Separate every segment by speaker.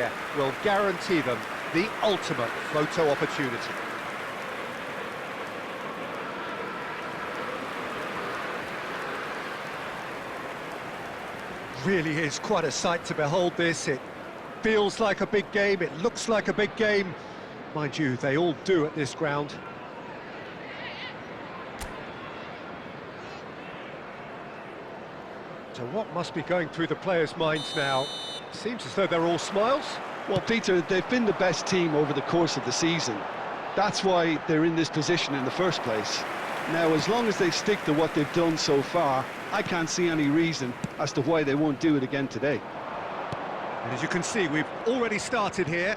Speaker 1: here will guarantee them the ultimate photo opportunity. Really is quite a sight to behold this. It feels like a big game, it looks like a big game. Mind you, they all do at this ground. So what must be going through the players' minds now? Seems as though they're all smiles.
Speaker 2: Well, Peter, they've been the best team over the course of the season. That's why they're in this position in the first place. Now, as long as they stick to what they've done so far, I can't see any reason as to why they won't do it again today.
Speaker 1: And as you can see, we've already started here.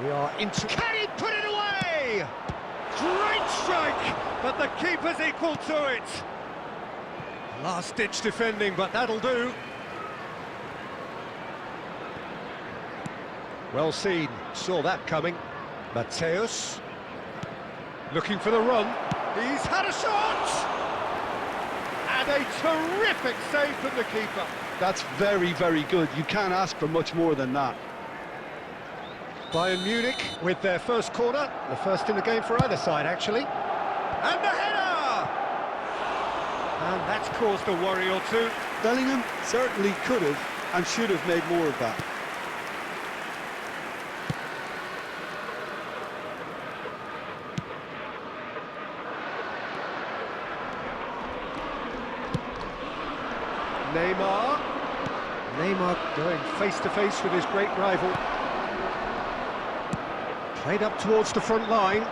Speaker 1: We are into... Can he put it away? Great strike, but the keeper's equal to it. Last-ditch defending, but that'll do. Well seen, saw that coming. Mateus, looking for the run. He's had a shot! And a terrific save from the keeper.
Speaker 2: That's very, very good. You can't ask for much more than that.
Speaker 1: Bayern Munich with their first corner. The first in the game for either side, actually. And the header! And that's caused a worry or two.
Speaker 2: Bellingham certainly could have and should have made more of that. Neymar going face-to-face with his great rival.
Speaker 1: Played up towards the front line.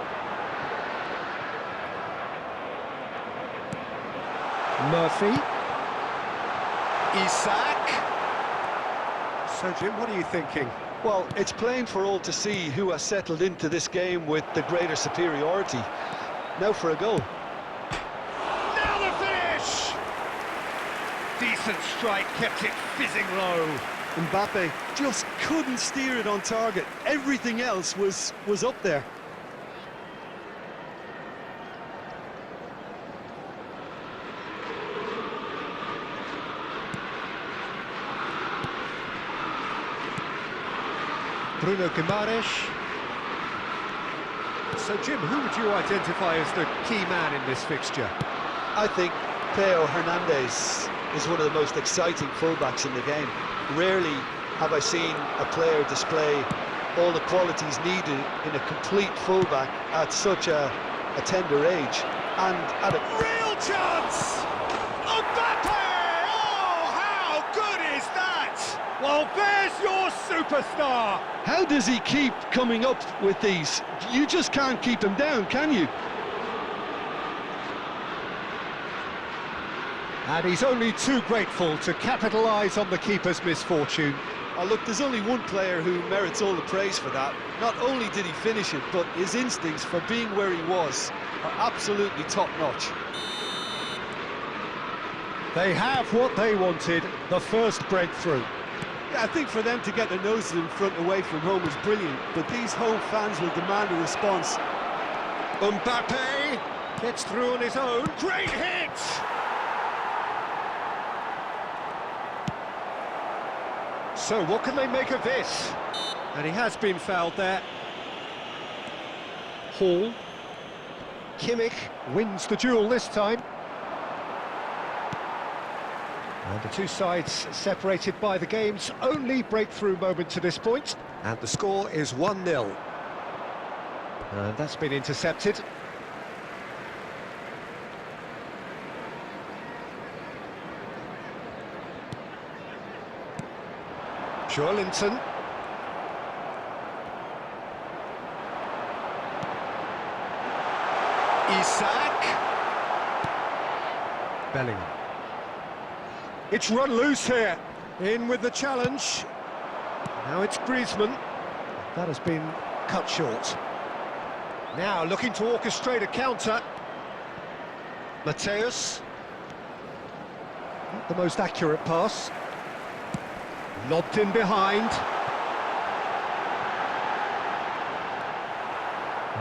Speaker 1: Murphy. Isak. So, Jim, what are you thinking?
Speaker 2: Well, it's plain for all to see who has settled into this game with the greater superiority. Now for a goal.
Speaker 1: Now the finish! Decent strike, kept it fizzing low.
Speaker 2: Mbappe just couldn't steer it on target. Everything else was up there.
Speaker 1: Bruno Guimaraes. So, Jim, who would you identify as the key man in this fixture?
Speaker 2: I think Theo Hernandez is one of the most exciting fullbacks in the game. Rarely have I seen a player display all the qualities needed in a complete fullback at such a tender age. And at a
Speaker 1: real chance! Mbappe! Oh, how good is that? Well, there's your superstar!
Speaker 2: How does he keep coming up with these? You just can't keep them down, can you?
Speaker 1: And he's only too grateful to capitalise on the keeper's misfortune.
Speaker 2: Oh, look, there's only one player who merits all the praise for that. Not only did he finish it, but his instincts for being where he was are absolutely top-notch.
Speaker 1: They have what they wanted, the first breakthrough.
Speaker 2: Yeah, I think for them to get their noses in front away from home is brilliant, but these home fans will demand a response.
Speaker 1: Mbappe gets through on his own. Great hit! So what can they make of this? And he has been fouled there. Hall. Kimmich wins the duel this time. And the two sides separated by the game's only breakthrough moment to this point. And the score is 1-0. And that's been intercepted. Joelinton. Isak. Bellingham. It's run loose here. In with the challenge. Now it's Griezmann. That has been cut short. Now looking to orchestrate a counter. Mateus. Not the most accurate pass. Lobbed in behind.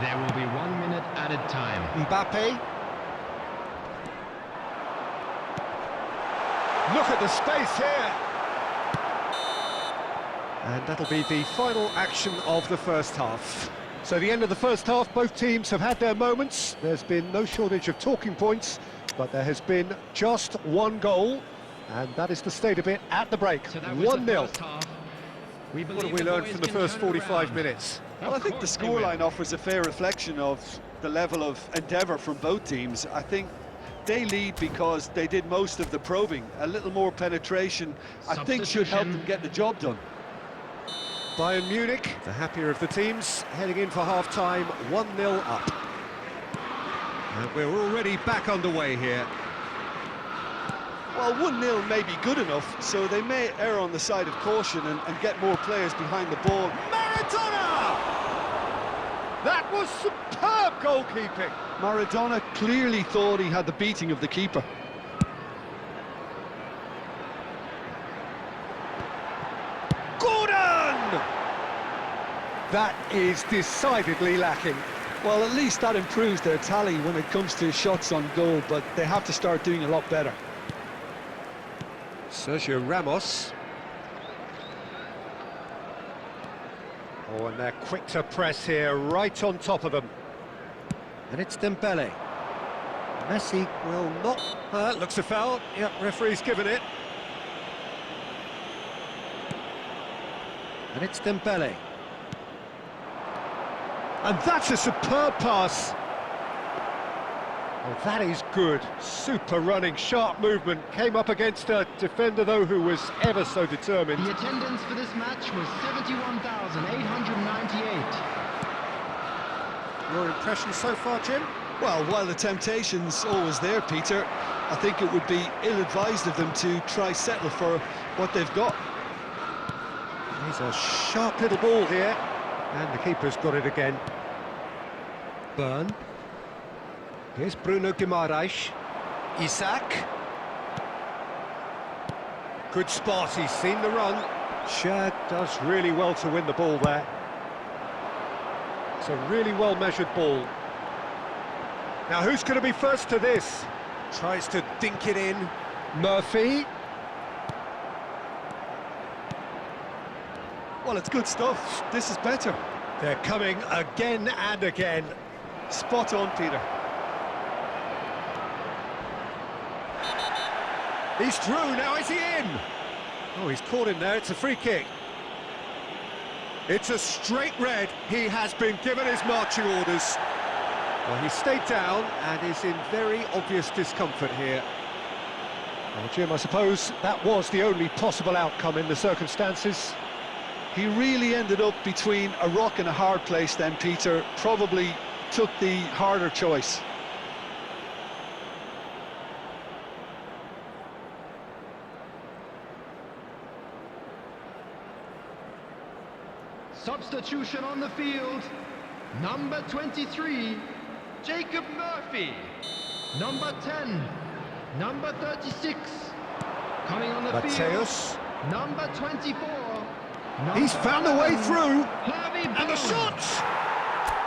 Speaker 3: There will be 1 minute added time.
Speaker 1: Mbappe. Look at the space here. And that'll be the final action of the first half. So the end of the first half, both teams have had their moments. There's been no shortage of talking points, but there has been just one goal, and that is the state of it at the break.
Speaker 3: So that was
Speaker 1: 1-0.
Speaker 3: the first half.
Speaker 1: What have we learned from the first 45 minutes?
Speaker 2: Well, I think the scoreline offers a fair reflection of the level of endeavour from both teams. I think they lead because they did most of the probing. A little more penetration, I think, should help them get the job done.
Speaker 1: Bayern Munich, the happier of the teams, heading in for half-time, 1-0 up. And we're already back underway here.
Speaker 2: Well, 1-0 may be good enough, so they may err on the side of caution and get more players behind the ball.
Speaker 1: Maradona! That was superb goalkeeping.
Speaker 2: Maradona clearly thought he had the beating of the keeper.
Speaker 1: Gordon! That is decidedly lacking.
Speaker 2: Well, at least that improves their tally when it comes to shots on goal, but they have to start doing a lot better.
Speaker 1: Sergio Ramos. Oh, and they're quick to press here, right on top of them. And it's Dembele. Messi will not... looks a foul. Yep, referee's given it. And it's Dembele. And that's a superb pass. Oh, that is good. Super running, sharp movement. Came up against a defender, though, who was ever so determined.
Speaker 3: The attendance for this match was 71,898.
Speaker 1: Your impression so far, Jim?
Speaker 2: Well, while the temptation's always there, Peter, I think it would be ill-advised of them to try settle for what they've got.
Speaker 1: He's a sharp little ball here. And the keeper's got it again. Byrne. Here's Bruno Guimaraes. Isaac. Good spot, he's seen the run. Shad does really well to win the ball there. It's a really well-measured ball. Now who's going to be first to this? Tries to dink it in. Murphy.
Speaker 2: Well, it's good stuff. This is better.
Speaker 1: They're coming again and again.
Speaker 2: Spot on, Peter.
Speaker 1: He's through, now is he in? Oh, he's caught him there, it's a free kick. It's a straight red, he has been given his marching orders. Well, he stayed down and is in very obvious discomfort here. Well, Jim, I suppose that was the only possible outcome in the circumstances.
Speaker 2: He really ended up between a rock and a hard place then, Peter. Probably took the harder choice.
Speaker 3: Substitution on the field. Number 23, Jacob Murphy. Number 10, number 36. Coming on the
Speaker 1: Mateus.
Speaker 3: field. Number 24.
Speaker 1: He's found a way through.
Speaker 3: And
Speaker 1: the shot!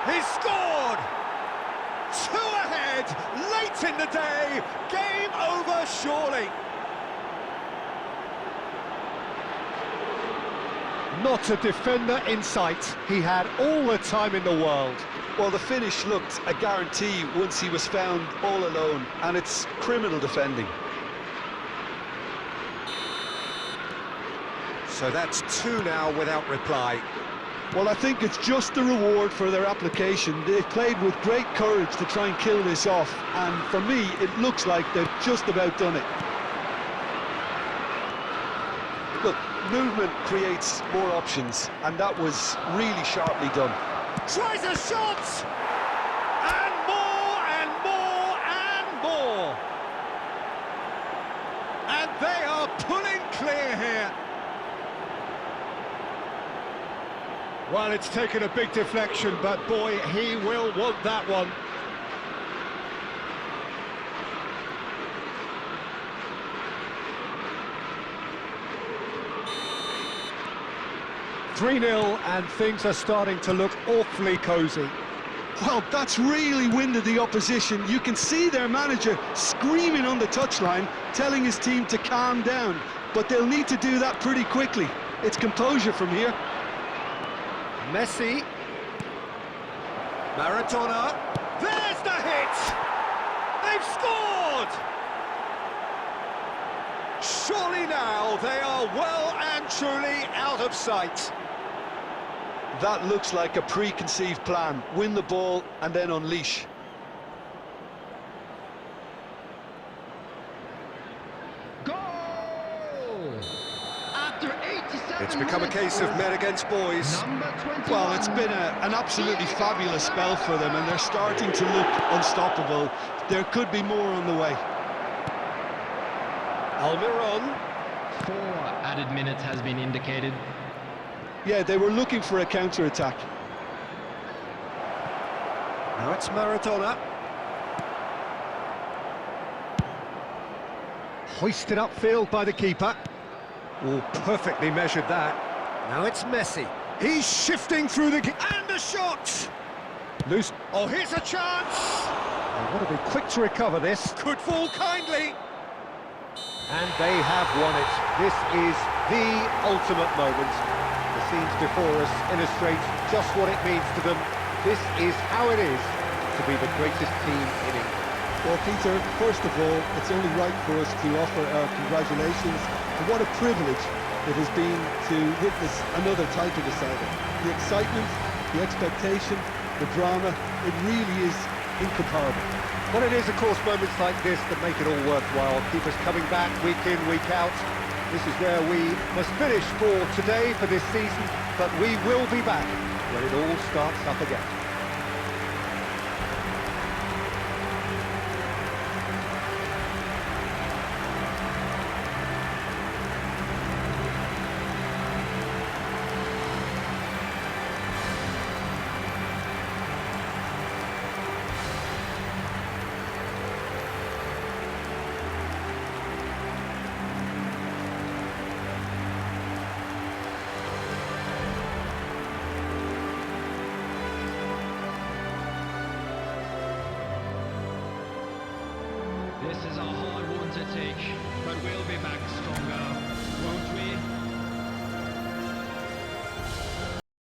Speaker 1: He's scored! 2 ahead, late in the day. Game over, surely. Not a defender in sight. He had all the time in the world.
Speaker 2: Well, the finish looked a guarantee once he was found all alone, and it's criminal defending.
Speaker 1: So that's 2 now without reply.
Speaker 2: Well, I think it's just the reward for their application. They've played with great courage to try and kill this off, and for me, it looks like they've just about done it. Look, movement creates more options, and that was really sharply done.
Speaker 1: Tries a shot! And more, and more, and more! And they are pulling clear here. Well, it's taken a big deflection, but boy, he will want that one. (3-0) and things are starting to look awfully cosy.
Speaker 2: Well, that's really winded the opposition. You can see their manager screaming on the touchline, telling his team to calm down, but they'll need to do that pretty quickly. It's composure from here.
Speaker 1: Messi. Maradona. There's the hit! They've scored! Surely now they are well and truly out of sight.
Speaker 2: That looks like a preconceived plan. Win the ball and then unleash.
Speaker 3: Goal! After 87
Speaker 1: It's become a
Speaker 3: minutes,
Speaker 1: case of men against boys.
Speaker 3: number 21.
Speaker 2: Well, it's been an absolutely fabulous spell for them, and they're starting to look unstoppable. There could be more on the way.
Speaker 1: Almiron.
Speaker 3: 4 added minutes has been indicated.
Speaker 2: Yeah, they were looking for a counter-attack.
Speaker 1: Now it's Maradona. Hoisted upfield by the keeper. Oh, perfectly measured that. Now it's Messi. He's shifting through the... And a shot! Loose. Oh, here's a chance! They want to be quick to recover this. Could fall kindly. And they have won it. This is the ultimate moment. The scenes before us illustrate just what it means to them. This is how it is to be the greatest team in England.
Speaker 4: Well, Peter, first of all, it's only right for us to offer our congratulations. And what a privilege it has been to witness another title decider. The excitement, the expectation, the drama, it really is incomparable.
Speaker 1: Well, it is, of course, moments like this that make it all worthwhile. Keep us coming back week in, week out. This is where we must finish for today, for this season, but we will be back when it all starts up again.
Speaker 3: This is a hard one to take, but we'll be back stronger, won't we?